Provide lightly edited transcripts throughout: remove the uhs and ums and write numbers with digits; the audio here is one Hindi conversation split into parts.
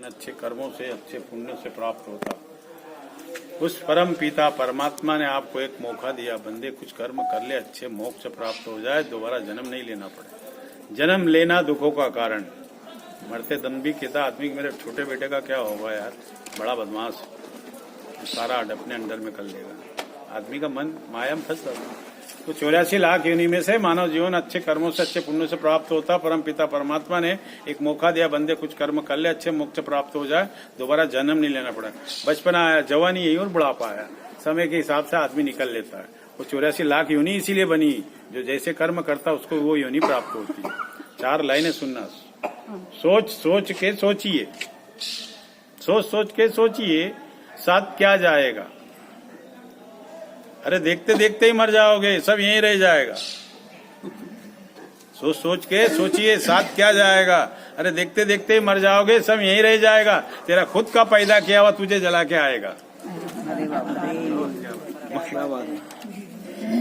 अच्छे कर्मों से, अच्छे पुण्य से प्राप्त होता। उस परम पिता परमात्मा ने आपको एक मौका दिया, बंदे कुछ कर्म कर ले, अच्छे मोक्ष प्राप्त हो जाए, दोबारा जन्म नहीं लेना पड़े। जन्म लेना दुखों का कारण। मरते दम भी कहता आदमी मेरे छोटे बेटे का क्या होगा यार, बड़ा बदमाश, सारा अपने अंडर में कर लेगा। आदमी का मन माया में फंस जाता। तो 84 लाख योनि में से मानव जीवन अच्छे कर्मों से, अच्छे पुण्यों से प्राप्त होता। परम पिता परमात्मा ने एक मौका दिया, बंदे कुछ कर्म कर ले, अच्छे मोक्ष प्राप्त हो जाए, दोबारा जन्म नहीं लेना पड़ा। बचपना आया, जवानी यही और बुढ़ापा आया, समय के हिसाब से आदमी निकल लेता है। वो 84 लाख योनि इसीलिए बनी, जो जैसे कर्म करता उसको वो योनि प्राप्त होती है। 4 लाइनें सुनना। सोच सोच के सोचिए, सोच सोच के सोचिए, साथ क्या जाएगा। अरे देखते देखते ही मर जाओगे, सब यहीं रह जाएगा। सोच सोच के सोचिए, साथ क्या जाएगा। अरे देखते देखते ही मर जाओगे, सब यहीं रह जाएगा। तेरा खुद का पैदा किया हुआ तुझे जला के आएगा।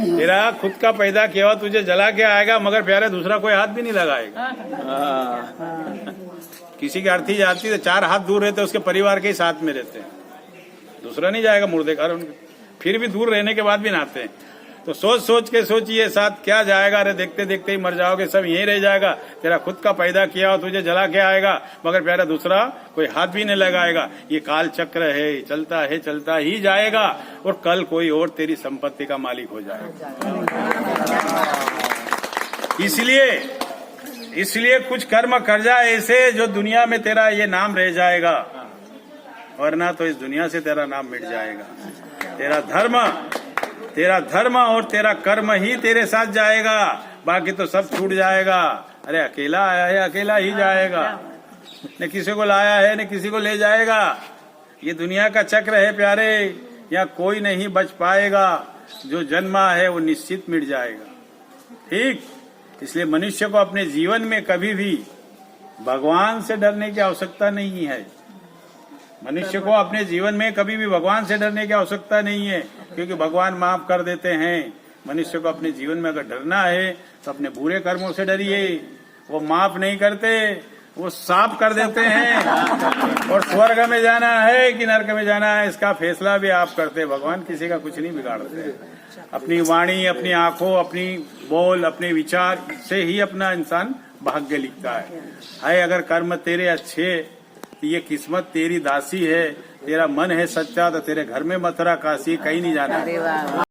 तेरा खुद का पैदा किया हुआ तुझे जला के आएगा, मगर प्यारे दूसरा कोई हाथ भी नहीं लगाएगा। किसी की अर्थी जाती तो 4 हाथ दूर रहते, उसके परिवार के ही साथ में रहते हैं, दूसरा नहीं जाएगा। मुर्दे कार उनके फिर भी दूर रहने के बाद भी नहाते हैं। तो सोच सोच के सोचिए, साथ क्या जाएगा। अरे देखते देखते ही मर जाओगे, सब यहीं रह जाएगा। तेरा खुद का पैदा किया हो तुझे जला के आएगा, मगर प्यारा दूसरा कोई हाथ भी नहीं लगाएगा। ये काल चक्र है, चलता ही जाएगा, और कल कोई और तेरी संपत्ति का मालिक हो जाएगा। इसलिए कुछ कर्म कर जा ऐसे जो दुनिया में तेरा ये नाम रह जाएगा, वरना तो इस दुनिया से तेरा नाम मिट जाएगा। तेरा धर्म और तेरा कर्म ही तेरे साथ जाएगा, बाकी तो सब छूट जाएगा। अरे अकेला आया है, अकेला ही जाएगा, न किसी को लाया है न किसी को ले जाएगा। ये दुनिया का चक्र है प्यारे, यहाँ कोई नहीं बच पाएगा। जो जन्मा है वो निश्चित मिट जाएगा। ठीक, इसलिए मनुष्य को अपने जीवन में कभी भी भगवान से डरने की आवश्यकता नहीं है। मनुष्य को अपने जीवन में कभी भी भगवान से डरने की आवश्यकता नहीं है, क्योंकि भगवान माफ कर देते हैं। मनुष्य को अपने जीवन में अगर डरना है तो अपने बुरे कर्मों से डरिए। वो माफ नहीं करते, वो साफ कर देते हैं। और स्वर्ग में जाना है कि नरक में जाना है, इसका फैसला भी आप करते। भगवान किसी का कुछ नहीं बिगाड़ते। अपनी वाणी, अपनी आंखों, अपनी बोल, अपने विचार से ही अपना इंसान भाग्य लिखता है। अगर कर्म तेरे अच्छे, ये किस्मत तेरी दासी है। तेरा मन है सच्चा तो तेरे घर में मथुरा काशी, कहीं नहीं जाना।